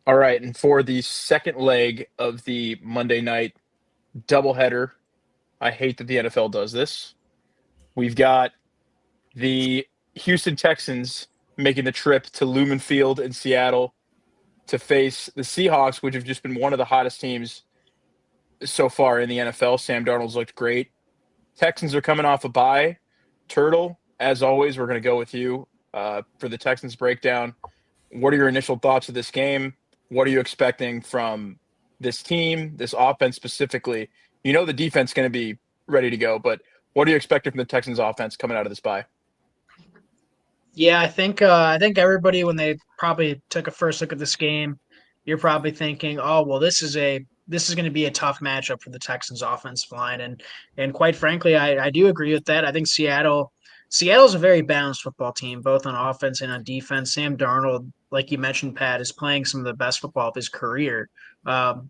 All right, and for the second leg of the Monday night doubleheader, I hate that the NFL does this. We've got the Houston Texans making the trip to Lumen Field in Seattle to face the Seahawks, which have just been one of the hottest teams so far in the NFL. Sam Darnold's looked great. Texans are coming off a bye. Turtle, as always, we're going to go with you for the Texans breakdown. What are your initial thoughts of this game? What are you expecting from this team, this offense specifically? You know the defense is going to be ready to go, but what are you expecting from the Texans offense coming out of this bye? Yeah, I think everybody when they probably took a first look at this game, you're probably thinking, oh well, this is going to be a tough matchup for the Texans offensive line, and quite frankly, I do agree with that. I think Seattle's a very balanced football team, both on offense and on defense. Sam Darnold, like you mentioned, Pat, is playing some of the best football of his career.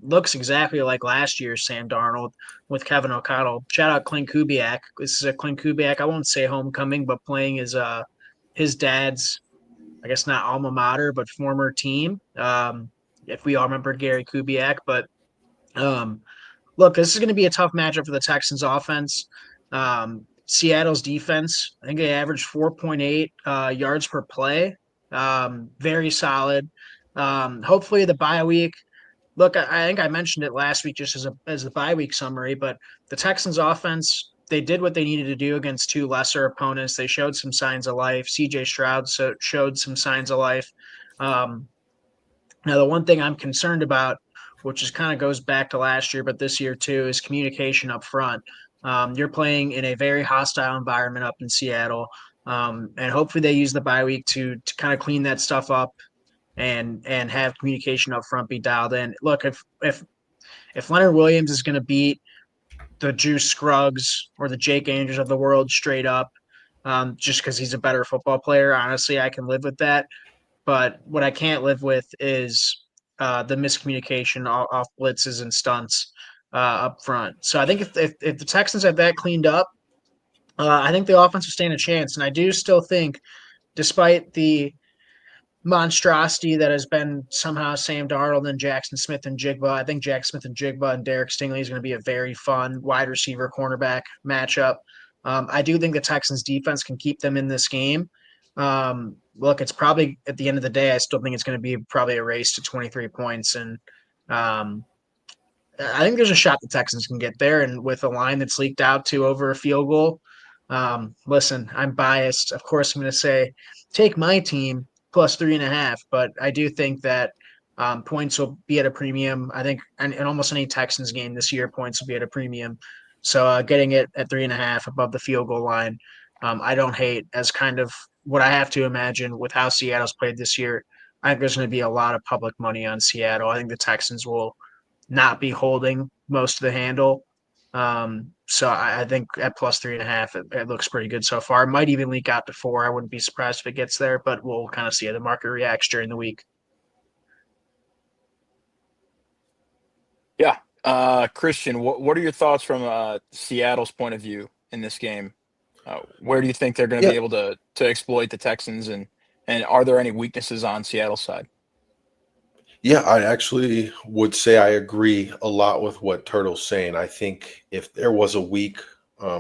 Looks exactly like last year's Sam Darnold with Kevin O'Connell. Shout out Clint Kubiak. This is a Clint Kubiak. I won't say homecoming, but playing his dad's, I guess not alma mater, but former team. If we all remember Gary Kubiak, but um, look, this is going to be a tough matchup for the Texans offense. Seattle's defense, I think they averaged 4.8 yards per play. Very solid. Hopefully the bye week. Look, I think I mentioned it last week just as a bye week summary, but the Texans offense, they did what they needed to do against two lesser opponents. They showed some signs of life. CJ Stroud showed some signs of life. Um, Now, the one thing I'm concerned about, which is kind of goes back to last year, but this year too, is communication up front. You're playing in a very hostile environment up in Seattle, and hopefully they use the bye week to kind of clean that stuff up and have communication up front be dialed in. Look, if Leonard Williams is going to beat the Juice Scruggs or the Jake Andrews of the world straight up, just because he's a better football player, honestly, I can live with that. But what I can't live with is the miscommunication off blitzes and stunts up front. So I think if the Texans have that cleaned up, I think the offense will stand a chance. And I do still think, despite the monstrosity that has been somehow Sam Darnold and Jackson Smith and Jigba. I think Jack Smith and Jigba and Derek Stingley is going to be a very fun wide receiver cornerback matchup. I do think the Texans defense can keep them in this game. Look, it's probably at the end of the day, I still think it's going to be probably a race to 23 points. And um, I think there's a shot the Texans can get there. And with a line that's leaked out to over a field goal, listen, I'm biased. Of course, I'm going to say take my team plus 3.5, but I do think that points will be at a premium. I think in almost any Texans game this year, points will be at a premium. So getting it at 3.5 above the field goal line, I don't hate as kind of what I have to imagine with how Seattle's played this year. I think there's going to be a lot of public money on Seattle. I think the Texans will not be holding most of the handle. So I think at plus 3.5, it looks pretty good so far. It might even leak out to 4. I wouldn't be surprised if it gets there, but we'll kind of see how the market reacts during the week. Yeah. Christian, what are your thoughts from Seattle's point of view in this game? Where do you think they're going to Yeah, be able to exploit the Texans, and are there any weaknesses on Seattle's side? yeah, I actually would say I agree a lot with what Turtle's saying. I think if there was a week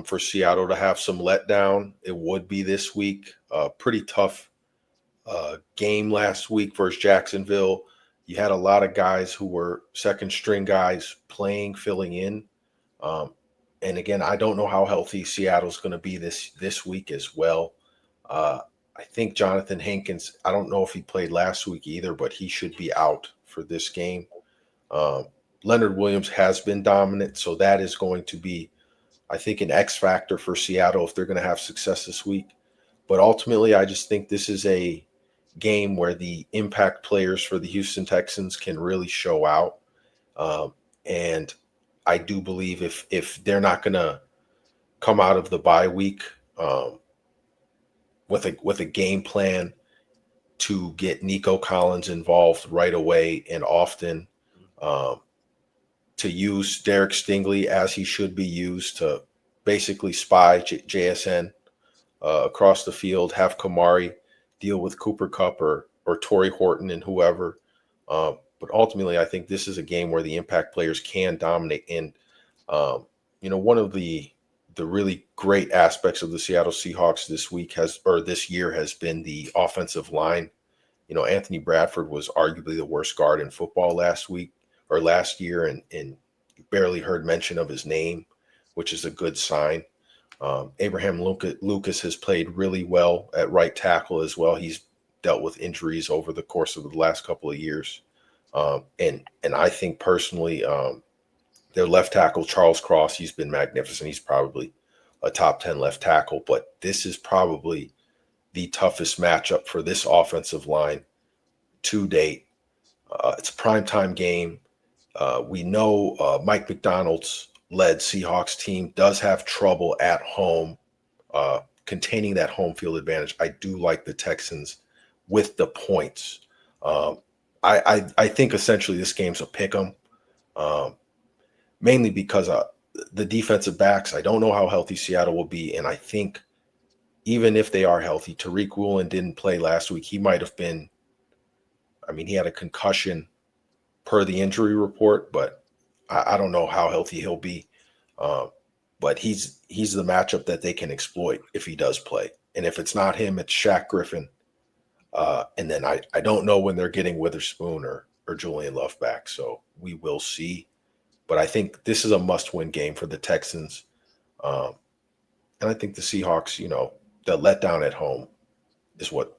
for Seattle to have some letdown, it would be this week. Pretty tough game last week versus Jacksonville. You had a lot of guys who were second string guys playing, filling in. Um, and again, I don't know how healthy Seattle's going to be this week as well. Uh, I think Jonathan Hankins. I don't know if he played last week either, but he should be out for this game. Um, Leonard Williams has been dominant, so that is going to be, I think, an X factor for Seattle if they're going to have success this week. But ultimately, I just think this is a game where the impact players for the Houston Texans can really show out. And I do believe if they're not going to come out of the bye week um, with a game plan to get Nico Collins involved right away and often, um, to use Derek Stingley as he should be used to basically spy JSN across the field, have Kamari deal with Cooper Cup or Torrey Horton and whoever. But ultimately, I think this is a game where the impact players can dominate. And one of the really great aspects of the Seattle Seahawks this year has been the offensive line. Anthony Bradford was arguably the worst guard in football last year, and barely heard mention of his name, which is a good sign. Abraham Lucas has played really well at right tackle as well. He's dealt with injuries over the course of the last couple of years. And I think personally, their left tackle, Charles Cross, he's been magnificent. He's probably a top 10 left tackle, but this is probably the toughest matchup for this offensive line to date. It's a primetime game. We know Mike McDonald's led Seahawks team does have trouble at home containing that home field advantage. I do like the Texans with the points. I think essentially this game's a pick 'em, mainly because the defensive backs, I don't know how healthy Seattle will be. And I think even if they are healthy, Tariq Woolen didn't play last week. He might have been, he had a concussion per the injury report, but I don't know how healthy he'll be. But he's the matchup that they can exploit if he does play. And if it's not him, it's Shaq Griffin. And then I don't know when they're getting Witherspoon or Julian Love back. So we will see. But I think this is a must-win game for the Texans. And I think the Seahawks, the letdown at home is what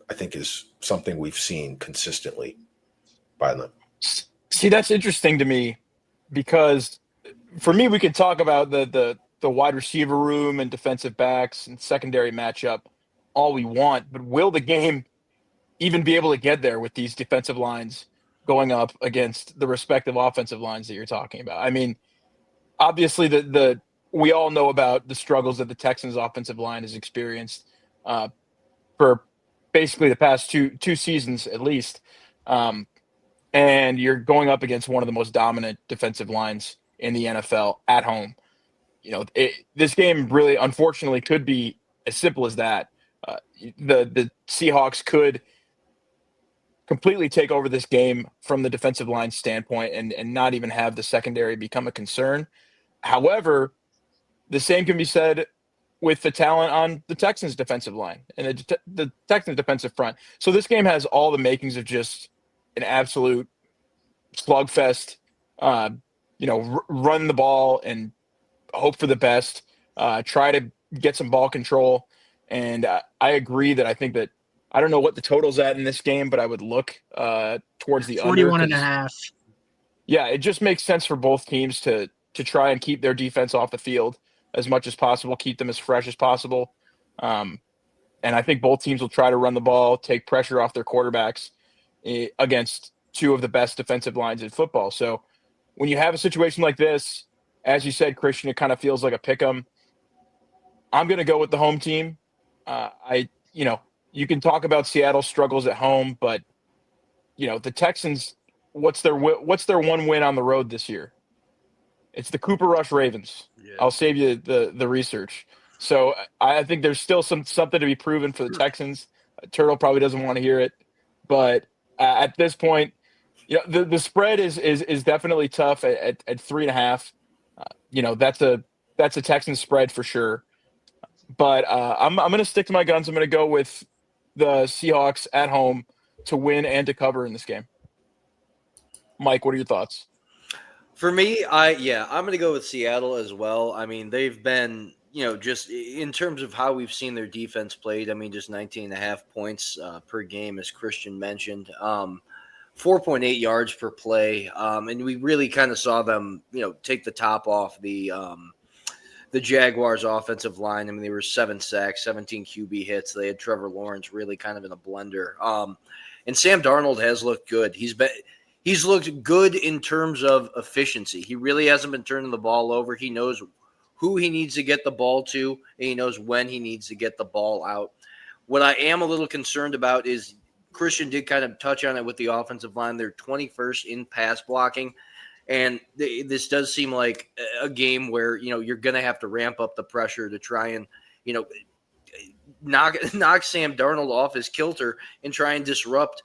I think is something we've seen consistently by them. See, that's interesting to me because for me, we could talk about the wide receiver room and defensive backs and secondary matchup all we want, but will the game even be able to get there with these defensive lines going up against the respective offensive lines that you're talking about? Obviously we all know about the struggles that the Texans offensive line has experienced for basically the past two seasons at least. And you're going up against one of the most dominant defensive lines in the NFL at home. This game really, unfortunately, could be as simple as that. The Seahawks could completely take over this game from the defensive line standpoint and not even have the secondary become a concern. However, the same can be said with the talent on the Texans defensive line and the Texans defensive front. So this game has all the makings of just an absolute slugfest, run the ball and hope for the best, try to get some ball control. And I agree that I think that I don't know what the total's at in this game, but I would look towards the 41 under. and a half. Yeah, it just makes sense for both teams to try and keep their defense off the field as much as possible, keep them as fresh as possible. And I think both teams will try to run the ball, take pressure off their quarterbacks against two of the best defensive lines in football. So when you have a situation like this, as you said, Christian, it kind of feels like a pick 'em. I'm going to go with the home team. You can talk about Seattle's struggles at home, but the Texans, what's their one win on the road this year? It's the Cooper Rush Ravens. Yeah. I'll save you the research. So I think there's still something to be proven for the Texans. Turtle probably doesn't want to hear it, but at this point, the spread is definitely tough at 3.5. That's a Texans spread for sure. But I'm going to stick to my guns. I'm going to go with the Seahawks at home to win and to cover in this game. Mike, what are your thoughts? For me, I'm going to go with Seattle as well. They've been, just in terms of how we've seen their defense played, just 19.5 points per game, as Christian mentioned. 4.8 yards per play. And we really kind of saw them, take the top off the Jaguars' offensive line. They were 7 sacks, 17 QB hits. They had Trevor Lawrence really kind of in a blender. And Sam Darnold has looked good. He's looked good in terms of efficiency. He really hasn't been turning the ball over. He knows who he needs to get the ball to, and he knows when he needs to get the ball out. What I am a little concerned about is Christian did kind of touch on it with the offensive line. They're 21st in pass blocking. And this does seem like a game where, you're going to have to ramp up the pressure to try and, knock Sam Darnold off his kilter and try and disrupt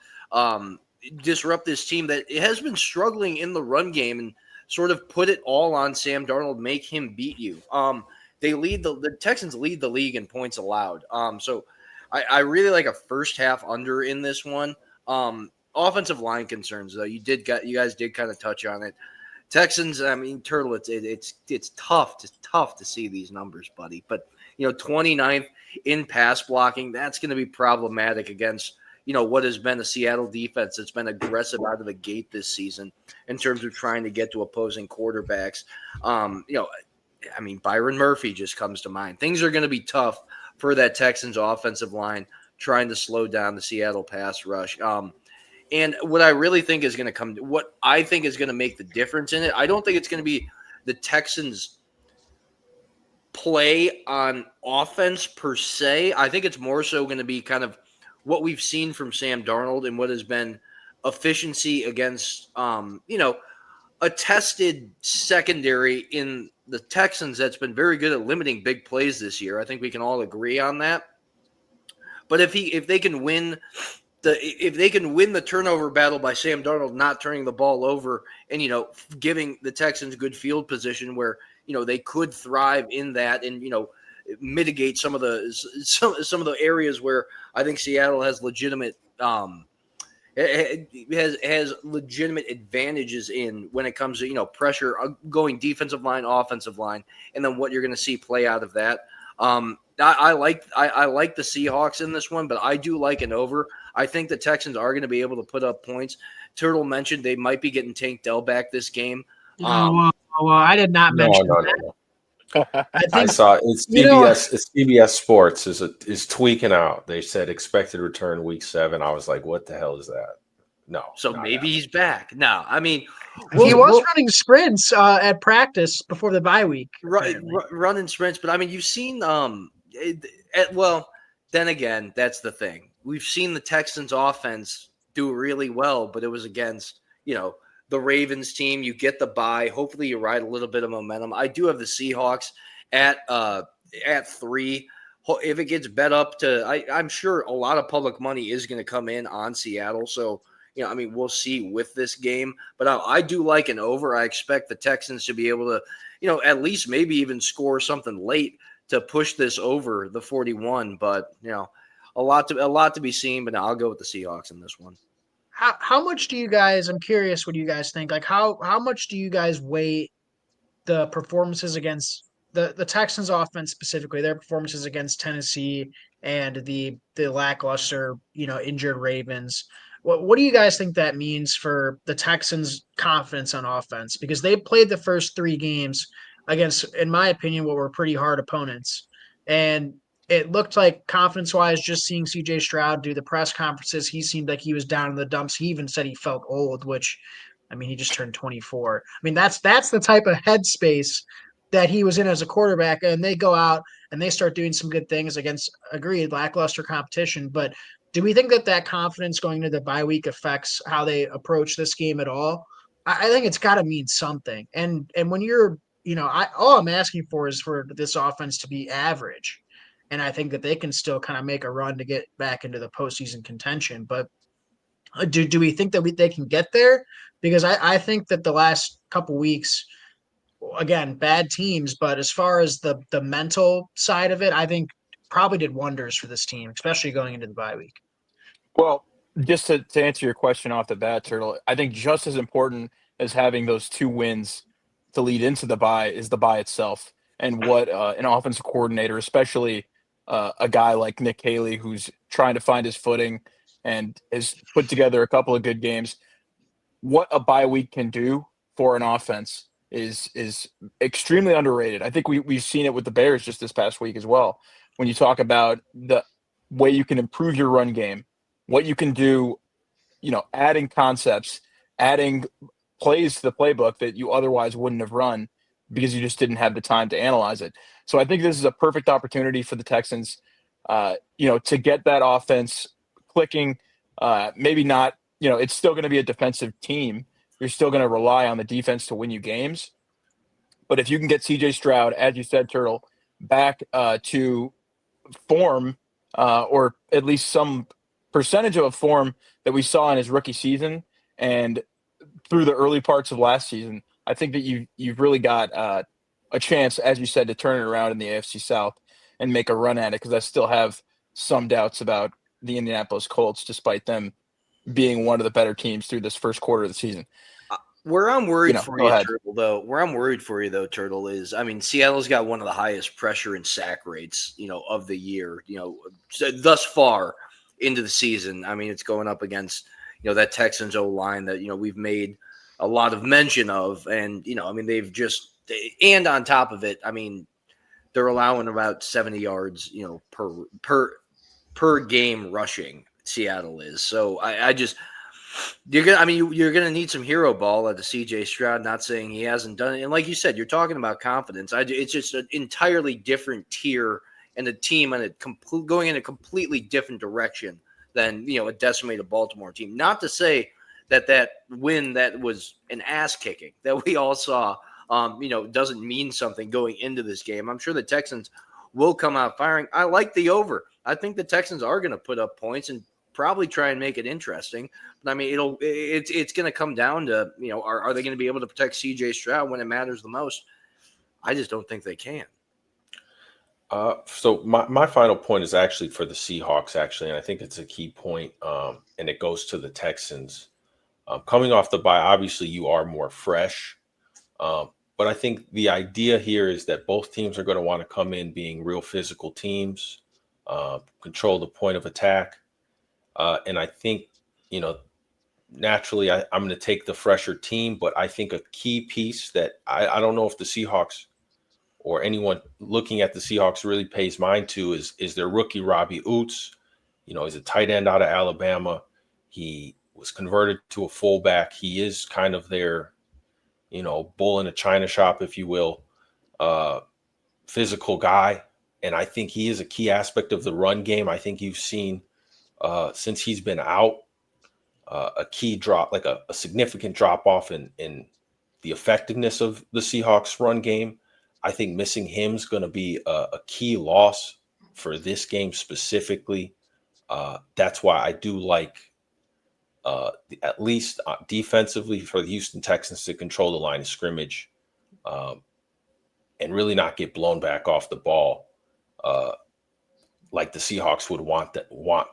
disrupt this team that has been struggling in the run game and sort of put it all on Sam Darnold, make him beat you. The Texans lead the league in points allowed. So I really like a first half under in this one. Offensive line concerns though, you guys did kind of touch on it. Texans, I mean, Turtle, it's tough. It's tough to see these numbers, buddy. But 29th in pass blocking, that's going to be problematic against what has been a Seattle defense that's been aggressive out of the gate this season in terms of trying to get to opposing quarterbacks. I mean, Byron Murphy just comes to mind. Things are going to be tough for that Texans offensive line trying to slow down the Seattle pass rush. And what I really think is going to what I think is going to make the difference in it, I don't think it's going to be the Texans play on offense per se. I think it's more so going to be kind of what we've seen from Sam Darnold and what has been efficiency against, a tested secondary in the Texans that's been very good at limiting big plays this year. I think we can all agree on that. But if they can win the turnover battle by Sam Darnold not turning the ball over and giving the Texans good field position where they could thrive in that and mitigate some of the areas where I think Seattle has legitimate has legitimate advantages in when it comes to pressure going defensive line, offensive line, and then what you're going to see play out of that. I like the Seahawks in this one, but I do like an over. I think the Texans are going to be able to put up points. Turtle mentioned they might be getting Tank Dell back this game. Well, I did not mention that. No. I I saw it's CBS. It's CBS Sports is tweaking out. They said expected return week 7. I was like, what the hell is that? No. So maybe he's back. No, I mean, he was running sprints at practice before the bye week. Running sprints, but I mean, you've seen then again, that's the thing. We've seen the Texans offense do really well, but it was against the Ravens team. You get the bye. Hopefully you ride a little bit of momentum. I do have the Seahawks at 3. If it gets bet up to, I'm sure a lot of public money is going to come in on Seattle. So, we'll see with this game. But I do like an over. I expect the Texans to be able to, at least maybe even score something late to push this over the 41. But, a lot to be seen. But I'll go with the Seahawks in this one. How much do you guys? I'm curious. What do you guys think? Like how much do you guys weight the performances against the Texans offense specifically? Their performances against Tennessee and the lackluster injured Ravens. What do you guys think that means for the Texans' confidence on offense? Because they played the first 3 games against, in my opinion, what were pretty hard opponents, and it looked like confidence-wise, just seeing C.J. Stroud do the press conferences, he seemed like he was down in the dumps. He even said he felt old, which, I mean, he just turned 24. I mean, that's the type of headspace that he was in as a quarterback, and they go out and they start doing some good things against, agreed, lackluster competition. But do we think that confidence going into the bye week affects how they approach this game at all? I think it's got to mean something. And when you're, all I'm asking for is for this offense to be average. And I think that they can still kind of make a run to get back into the postseason contention. But do we think that they can get there? Because I think that the last couple weeks, again, bad teams, but as far as the mental side of it, I think probably did wonders for this team, especially going into the bye week. Well, just to answer your question off the bat, Turtle, I think just as important as having those 2 wins to lead into the bye is the bye itself and what an offensive coordinator, especially a guy like Nick Haley, who's trying to find his footing and has put together a couple of good games, what a bye week can do for an offense is extremely underrated. I think we've seen it with the Bears just this past week as well. When you talk about the way you can improve your run game, what you can do, adding concepts, adding plays to the playbook that you otherwise wouldn't have run because you just didn't have the time to analyze it. So I think this is a perfect opportunity for the Texans, to get that offense clicking. Maybe not, it's still going to be a defensive team. You're still going to rely on the defense to win you games. But if you can get C.J. Stroud, as you said, Turtle, back to form or at least some percentage of a form that we saw in his rookie season and through the early parts of last season, I think that you've really got a chance, as you said, to turn it around in the AFC South and make a run at it. Because I still have some doubts about the Indianapolis Colts, despite them being one of the better teams through this first quarter of the season. Where I'm worried for go you, ahead. Turtle, though, Turtle, is, I mean, Seattle's got one of the highest pressure and sack rates, of the year, thus far into the season. I mean, it's going up against, that Texans O-line that, we've made a lot of mention of. And, I mean, and on top of it, I mean, they're allowing about 70 yards, per game rushing. Seattle is. So you're gonna need some hero ball at the CJ Stroud. Not saying he hasn't done it, and like you said, you're talking about confidence. It's just an entirely different tier and a team and going in a completely different direction than a decimated Baltimore team. Not to say that win that was an ass kicking that we all saw, doesn't mean something going into this game. I'm sure the Texans will come out firing. I like the over. I think the Texans are going to put up points and probably try and make it interesting. But I mean, it's going to come down to, are they going to be able to protect CJ Stroud when it matters the most? I just don't think they can. So my final point is actually for the Seahawks, actually, and I think it's a key point, and it goes to the Texans. Coming off the bye, obviously you are more fresh, but I think the idea here is that both teams are going to want to come in being real physical teams, control the point of attack. And I think, naturally I'm going to take the fresher team, but I think a key piece that I don't know if the Seahawks or anyone looking at the Seahawks really pays mind to is their rookie, Robbie Oots. He's a tight end out of Alabama. He was converted to a fullback. He is kind of their, bull in a china shop, if you will, physical guy. And I think he is a key aspect of the run game. I think you've seen since he's been out, a key drop, like a significant drop off in the effectiveness of the Seahawks run game. I think missing him is going to be a key loss for this game specifically. That's why I do like at least defensively for the Houston Texans to control the line of scrimmage and really not get blown back off the ball like the Seahawks would want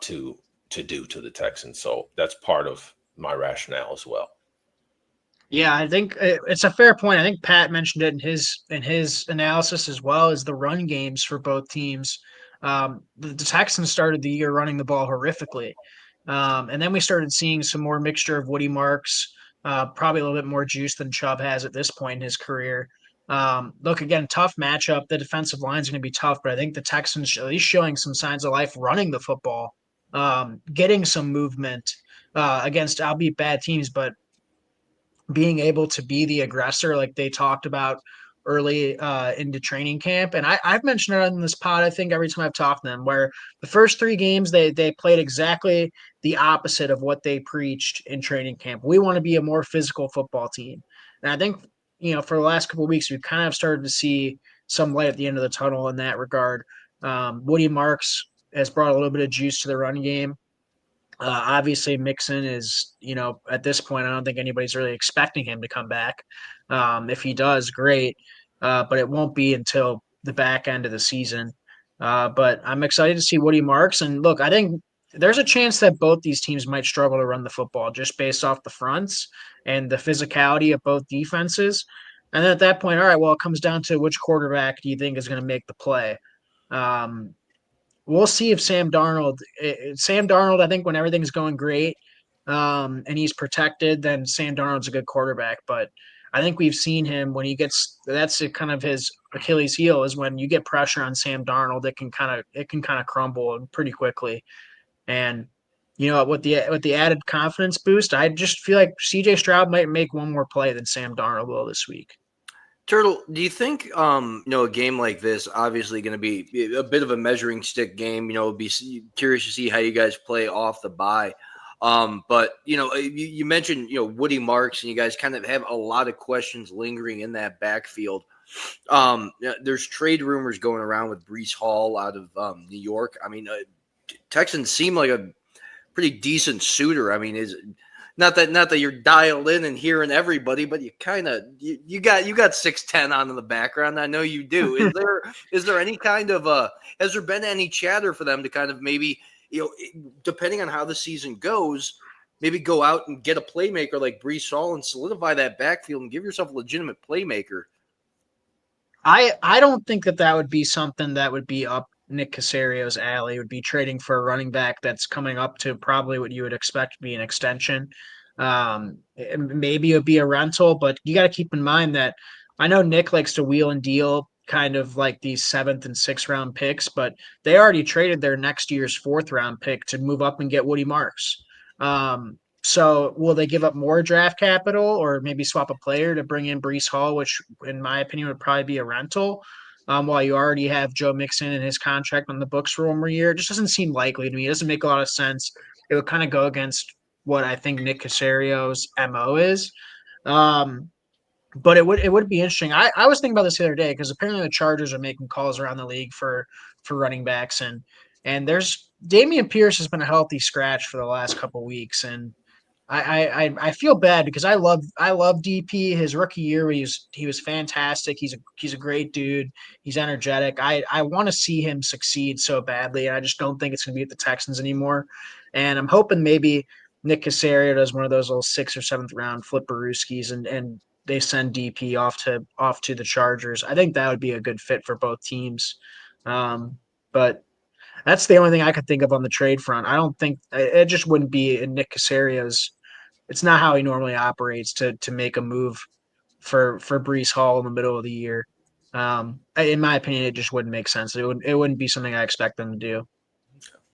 to do to the Texans. So that's part of my rationale as well. Yeah, I think it's a fair point. I think Pat mentioned it in his analysis as well as the run games for both teams. The Texans started the year running the ball horrifically, and then we started seeing some more mixture of Woody Marks, probably a little bit more juice than Chubb has at this point in his career. Look, again, tough matchup. The defensive line is going to be tough, but I think the Texans at least showing some signs of life running the football, getting some movement against albeit bad teams, but being able to be the aggressor like they talked about early into training camp. And I've mentioned it on this pod, I think, every time I've talked to them, where the first 3 games they played exactly the opposite of what they preached in training camp. We want to be a more physical football team. And I think, for the last couple of weeks, we've kind of started to see some light at the end of the tunnel in that regard. Woody Marks has brought a little bit of juice to the run game. Obviously, Mixon is, at this point, I don't think anybody's really expecting him to come back. If he does, great. But it won't be until the back end of the season. But I'm excited to see Woody Marks. And look, I think there's a chance that both these teams might struggle to run the football just based off the fronts and the physicality of both defenses. And then at that point, all right, well, it comes down to which quarterback do you think is going to make the play. We'll see if Sam Darnold, I think when everything's going great and he's protected, then Sam Darnold's a good quarterback. But I think we've seen him when that's kind of his Achilles heel is when you get pressure on Sam Darnold, it can kind of crumble pretty quickly. And with the added confidence boost, I just feel like CJ Stroud might make one more play than Sam Darnold will this week. Turtle, do you think, a game like this, obviously going to be a bit of a measuring stick game, be curious to see how you guys play off the bye. But, you mentioned, Woody Marks, and you guys kind of have a lot of questions lingering in that backfield. There's trade rumors going around with Breece Hall out of New York. I mean, Texans seem like a pretty decent suitor. I mean, is not that you're dialed in and hearing everybody, but you kind of you got 6'10" on in the background. I know you do. Is there any kind of has there been any chatter for them to kind of maybe, depending on how the season goes, maybe go out and get a playmaker like Brees Hall and solidify that backfield and give yourself a legitimate playmaker? I don't think that would be something that would be up Nick Casario's alley. It would be trading for a running back that's coming up to probably what you would expect to be an extension. Maybe it would be a rental, but you got to keep in mind that I know Nick likes to wheel and deal kind of like these 7th and 6th round picks, but they already traded their next year's 4th round pick to move up and get Woody Marks. So will they give up more draft capital or maybe swap a player to bring in Brees Hall, which in my opinion would probably be a rental? While you already have Joe Mixon and his contract on the books for one more year, it just doesn't seem likely to me. It doesn't make a lot of sense. It would kind of go against what I think Nick Casario's MO is. But it would be interesting. I was thinking about this the other day because apparently the Chargers are making calls around the league for running backs and there's Damian Pierce has been a healthy scratch for the last couple weeks and I feel bad because I love DP. His rookie year he was fantastic. He's a great dude. He's energetic. I want to see him succeed so badly, and I just don't think it's going to be at the Texans anymore. And I'm hoping maybe Nick Casario does one of those little 6th or 7th round flipperooskies and they send DP off to the Chargers. I think that would be a good fit for both teams. But that's the only thing I could think of on the trade front. I don't think it just wouldn't be in Nick Casario's. It's not how he normally operates to make a move for Brees Hall in the middle of the year. In my opinion, it just wouldn't make sense. It wouldn't be something I expect them to do.